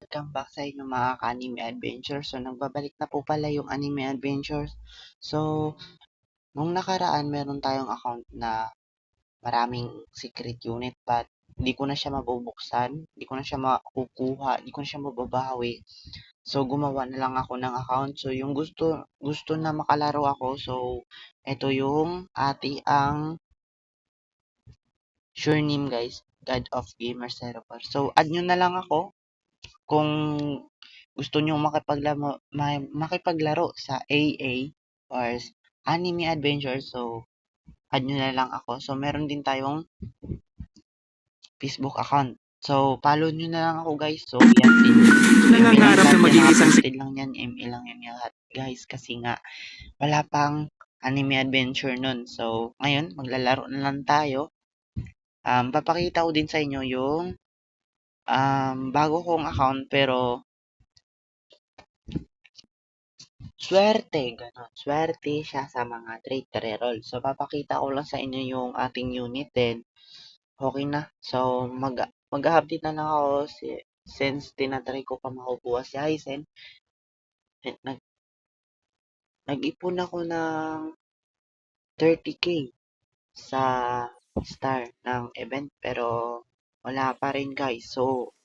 Welcome back sa inyo mga ka-anime adventures. So, nagbabalik na po pala yung anime adventures. So, nung nakaraan, meron tayong account na maraming secret unit but di ko na siya mabubuksan, di ko na siya makukuha, di ko na siya mababawi. So, gumawa na lang ako ng account. So, yung gusto na makalaro ako. So, ito yung ang sure name guys, God of Gamer 04. So, add nyo na lang ako kung gusto nyo makipaglaro sa AA or Anime Adventure, so add nyo na lang ako. So, meron din tayong Facebook account. So, follow nyo na lang ako guys. So, yan din. Nangangarap na maging isang Posted lang yan, ML lang yan lahat guys. Kasi nga, wala pang Anime Adventure nun. So, ngayon, maglalaro na lang tayo. Papakita ko din sa inyo yung bago kong account pero swerte, gano'n. Swerte siya sa mga trade reroll. So, papakita ko lang sa inyo yung ating unit din. Okay na. So, mag-update na lang ako since tinatry ko pa makukuha si Aizen. Nag-ipon ako ng 30k sa star ng event pero wala pa rin guys. So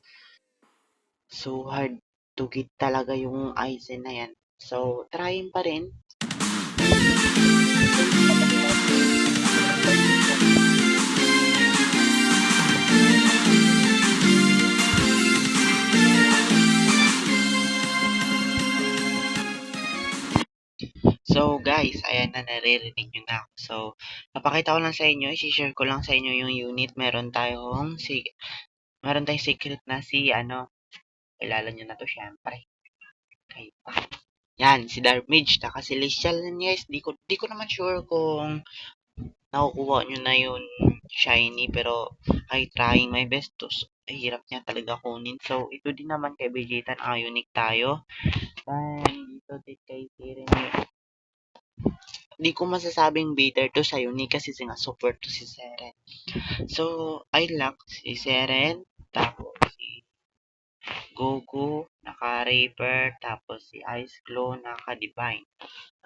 hard to get talaga yung Aizen na yan. So, trying pa rin. So guys, ayan na naririnig nyo na. So, napakita ko lang sa inyo, i-share ko lang sa inyo yung unit. Meron tayong secret na kilala nyo na to syempre. Okay pa. Yan, si Dark Mage, taka Celestial yan guys. Di ko naman sure kung nakukuha nyo na yun shiny, pero I trying my best to. Hirap niya talaga kunin. So, ito din naman kay Vegeta na unique tayo. Then, dito din kay Siren. Di ko masasabing bitter to sa unique kasi nga super to si Seren. So, I like si Seren, tapos si Goku, naka-Reaper, tapos si Ice Glow, naka-Divine.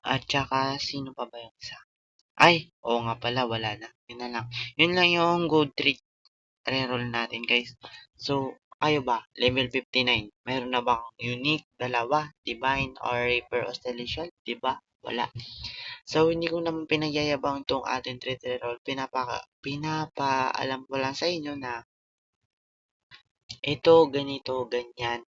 At saka, sino pa ba yung isa? Ay, oo nga pala, wala na. Yun na lang. Yun lang yung good trick reroll natin, guys. So, kayo ba? Level 59. Meron na bang unique, dalawa, divine, or Reaper o Celestial? Diba? Wala. So, hindi ko naman pinagyayabang itong ating treat reroll. Pinapaalam ko lang sa inyo na ito, ganito, ganyan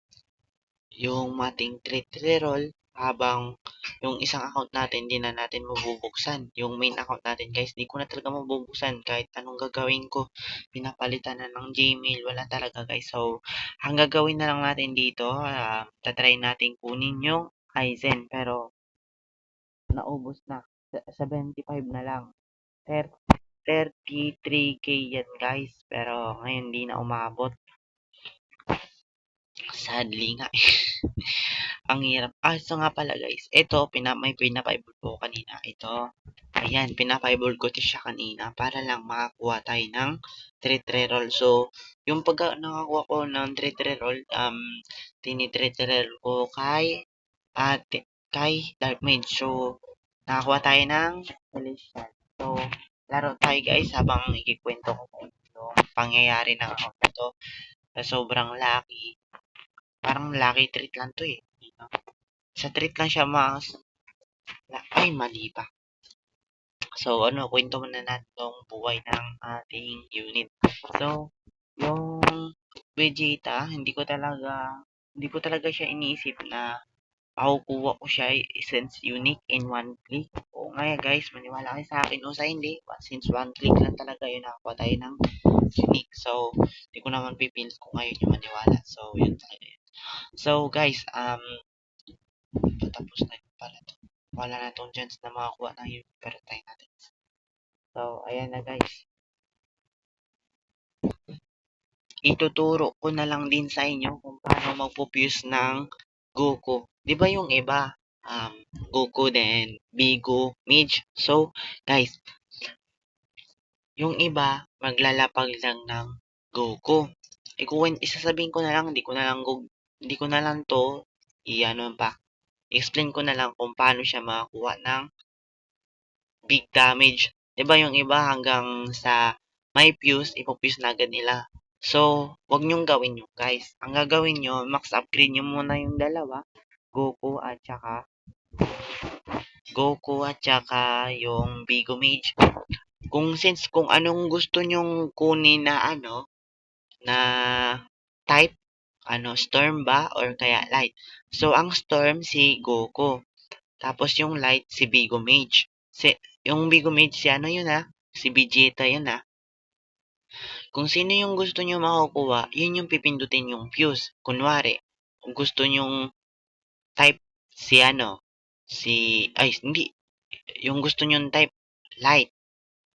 yung ating treat reroll habang yung isang account natin, di na natin mabubuksan. Yung main account natin, guys, di ko na talaga mabubuksan kahit anong gagawin ko. Pinapalitan na ng Gmail, wala talaga, guys. So, ang gagawin na lang natin dito, tatry natin kunin yung Aizen, pero naubos na. 75 na lang. 33k yan guys. Pero ngayon di na umabot. Sadly nga. Ang hirap. So nga pala guys. Ito, may pinapaibol ko kanina. Ito. Ayan, pinapaibol ko siya kanina para lang makakuha tayo ng treat reroll. So, yung pagka nakakuha ko ng treat reroll, tinitreat reroll ko kay Dark Mage. So, nakakuha tayo ng Celestial. So, laro tayo guys habang ikikwento ko yung pangyayari ng account na to. Sobrang lucky. Parang lucky treat lang to eh. Sa treat lang siya ay mali pa. So, kwento muna natin tong buhay ng ating unit. So, yung Vegeta, hindi ko talaga siya iniisip na makukuha ko siya since unique in one click. O nga guys, maniwala kayo sa akin o sa hindi. Since one click lang talaga yun, nakakuha tayo ng unique. So, hindi ko naman pipilit kung ngayon yung maniwala. So, yun talaga yun. So, guys, patapos na yun pala to. Wala na tong chance na makakuha ng unique, pero try natin. So, ayan na guys. Ituturo ko na lang din sa inyo kung paano magpo-fuse ng Goku. Di ba yung iba, Goku then Bigo, Midge. So, guys, yung iba, maglalapag lang ng Goku. Isasabihin ko na lang, hindi ko na lang hindi ko na lang 'to i-ano pa, explain ko na lang kung paano siya makakuha ng big damage. 'Di ba yung iba hanggang sa may fuse, ipo-fuse na agad nila. So, 'wag niyong gawin yun, guys. Ang gagawin niyo, max upgrade niyo muna yung dalawa, Goku at saka yung Bigo Mage. Kung anong gusto niyong kunin na ano, na type, Storm ba or kaya Light. So, ang Storm si Goku. Tapos yung Light si Bigo Mage. Yung Bigo Mage si ano yun si Vegeta yun Kung sino yung gusto nyo makukuha, yun yung pipindutin yung fuse. Kunwari, kung gusto nyong type si hindi, yung gusto nyong type light.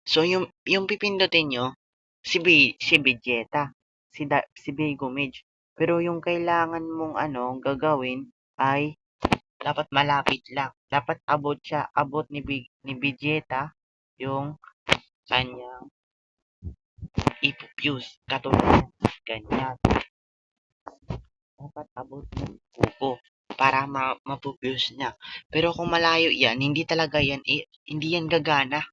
So, yung pipindutin nyo, si Vegeta, si Bigo Mage. Pero yung kailangan mong gagawin ay dapat malapit lang. Dapat abot ni Vegeta yung kanyang ipupuse. Katulad ganyan. Dapat abot ng kuko para mapupuse niya. Pero kung malayo yan, hindi yan gagana.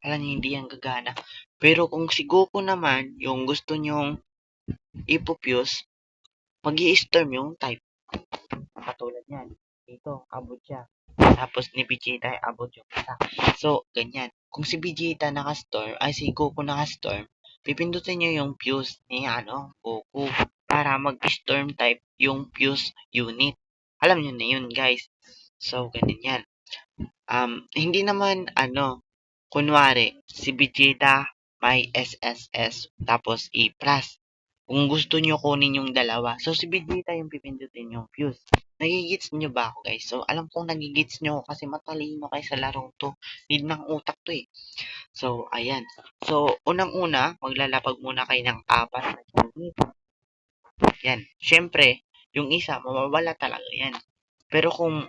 Alam niyo, hindi yan gagana. Pero kung si Goku naman, yung gusto nyong ipupuse, mag-i-storm yung type. Katulad yan. Dito, abot siya. Tapos ni Vegeta ay abot yung isa. So, ganyan. Kung si Vegeta si Goku naka-storm, pipindutin niyo yung fuse ni Goku para mag-storm type yung fuse unit. Alam niyo na yun, guys. So, ganyan yan. Hindi naman, kunwari, si Vegeta may SSS, tapos E+. Kung gusto nyo kunin yung dalawa. So, si Vegeta yung pipindutin yung fuse. Nagigits nyo ba ako, guys? So, alam kong nagigits nyo kasi matalino kayo sa larong to. Need ng utak to So, ayan. So, unang-una, maglalapag muna kayo ng 4 na unit. Yan. Siyempre, yung isa, mawawala talaga yan. Pero kung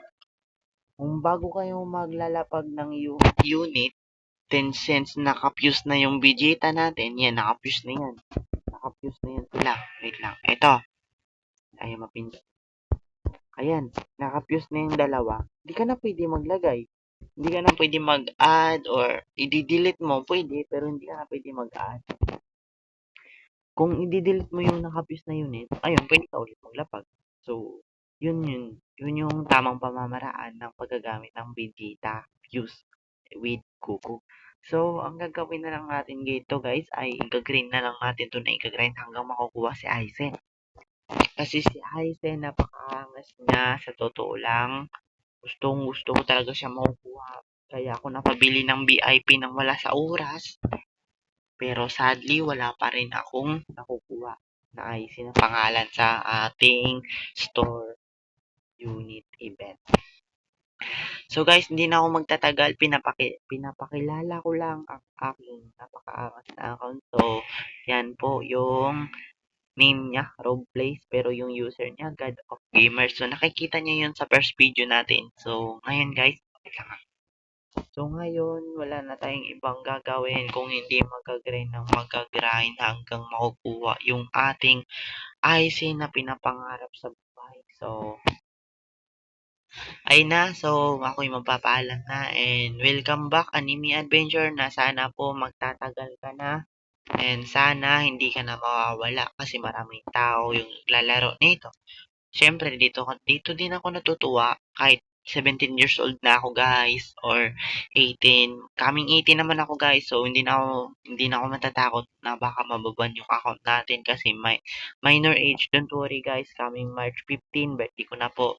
bago kayo maglalapag ng unit, then since nakapuse na yung Vegeta natin, yan, nakapuse na yan. Nakapuse na yan sila. Wait lang. Ito. Ayaw mapindot. Ayan. Nakapuse na yung dalawa. Hindi ka na pwede maglagay. Hindi ka na pwede mag-add or i-delete mo. Pwede, pero hindi ka na pwede mag-add. Kung i-delete mo yung nakapuse na unit, ayun, pwede ka ulit maglapag. So, yun yung tamang pamamaraan ng paggagamit ng Vegeta fuse with Goku. So, ang gagawin na lang natin dito, guys, ay i-grind na lang natin to na i-grind hanggang makukuha si Aizen. Kasi si Aizen, napakaangas niya, sa totoo lang. Gusto ko talaga siya makukuha. Kaya ako napabili ng VIP nang wala sa oras. Pero sadly, wala pa rin akong nakukuha na Aizen na pangalan sa ating store unit event. So guys, hindi na ako magtatagal. Pinapakilala ko lang ang aking napakaangas na account. So, yan po yung name niya, Rogueplays, pero yung user niya, God of Gamers. So, nakikita niyo yun sa first video natin. So, ngayon guys, wala na tayong ibang gagawin kung hindi mag-grind hanggang makukuha yung ating IC na pinapangarap sa buhay. So, ayun na. So, ako'y magpapaalam na and welcome back Anime Adventure na sana po magtatagal ka na and sana hindi ka na mawawala kasi maraming tao yung naglalaro nito. Siyempre, dito din ako natutuwa kahit 17 years old na ako guys or 18. Coming 18 naman ako guys. So, hindi na ako matatakot na baka mababan yung account natin kasi minor age. Don't worry guys. Coming March 15, birthday ko na po.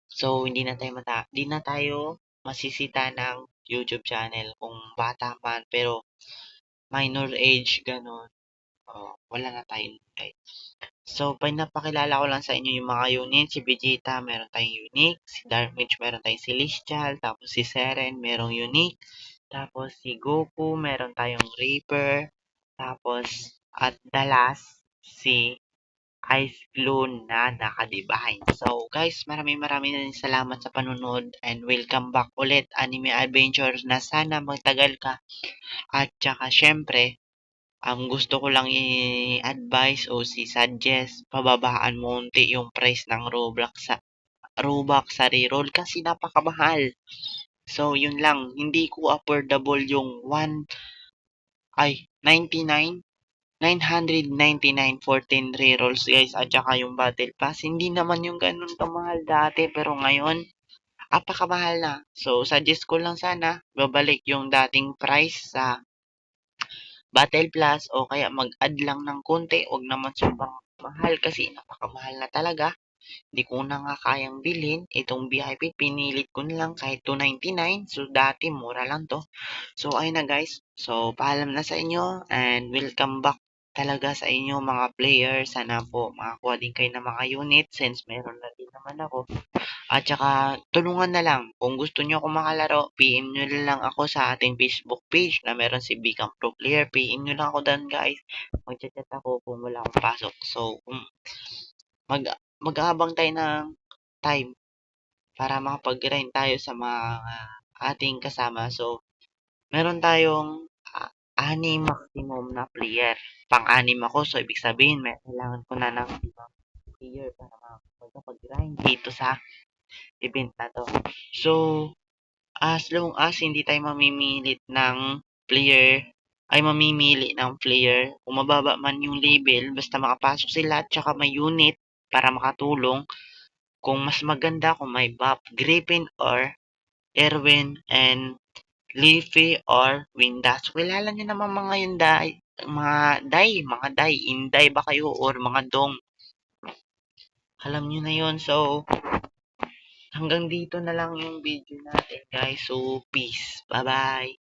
So, hindi na tayo masisita ng YouTube channel kung bata man, pero minor age, ganun. Wala na tayong guys. So, pinapakilala ko lang sa inyo yung mga unit. Si Vegeta, meron tayong unique. Si Dark Mage, meron tayong Celestial. Tapos si Seren, merong unique. Tapos si Goku, meron tayong Reaper. Tapos, at the last, si Ice Clone na naka-divine. So, guys, maraming salamat sa panunod and welcome back ulit Anime Adventures na sana magtagal ka. At saka, syempre, gusto ko lang i-advise o suggest, pababaan mo unti yung price ng Robux sa reroll kasi napakamahal. So, yun lang. Hindi ko affordable yung 999 14 rerolls guys at saka yung battle pass. Hindi naman yung ganun kamahal dati pero ngayon, apakamahal na. So, suggest ko lang sana, babalik yung dating price sa Battle Plus o kaya mag-add lang ng konti. Huwag naman sobrang mahal kasi napakamahal na talaga. Hindi ko na nga kayang bilhin. Itong VIP, pinilit ko na lang kahit 299. So, dati mura lang to. So, ayun na guys. So, paalam na sa inyo and welcome back talaga sa inyo mga players. Sana po makakuha din kayo ng mga unit since meron na din naman ako. At saka, tulungan na lang. Kung gusto nyo ako makalaro, PM nyo na lang ako sa ating Facebook page na meron si Bicam Pro Player. PM nyo lang ako doon guys. Mag-chat ako kung wala akong pasok. So, mag mag-aabang tayo ng time para makapag-grind tayo sa mga ating kasama. So, meron tayong 6 maximum na player. Pang-anim ako. So, ibig sabihin, may kailangan ko na ng 5 player para makapag-grind dito sa event na to. So, as long as hindi tayo mamimili ng player, kung mababa man yung label, basta makapasok sila at saka may unit para makatulong. Kung mas maganda, kung may buff, Griffin or Erwin and Leafy or Windass. Kilala nyo naman mga yung Inday ba kayo or mga Dong. Alam nyo na yon. So, hanggang dito na lang yung video natin guys. So, peace. Bye-bye.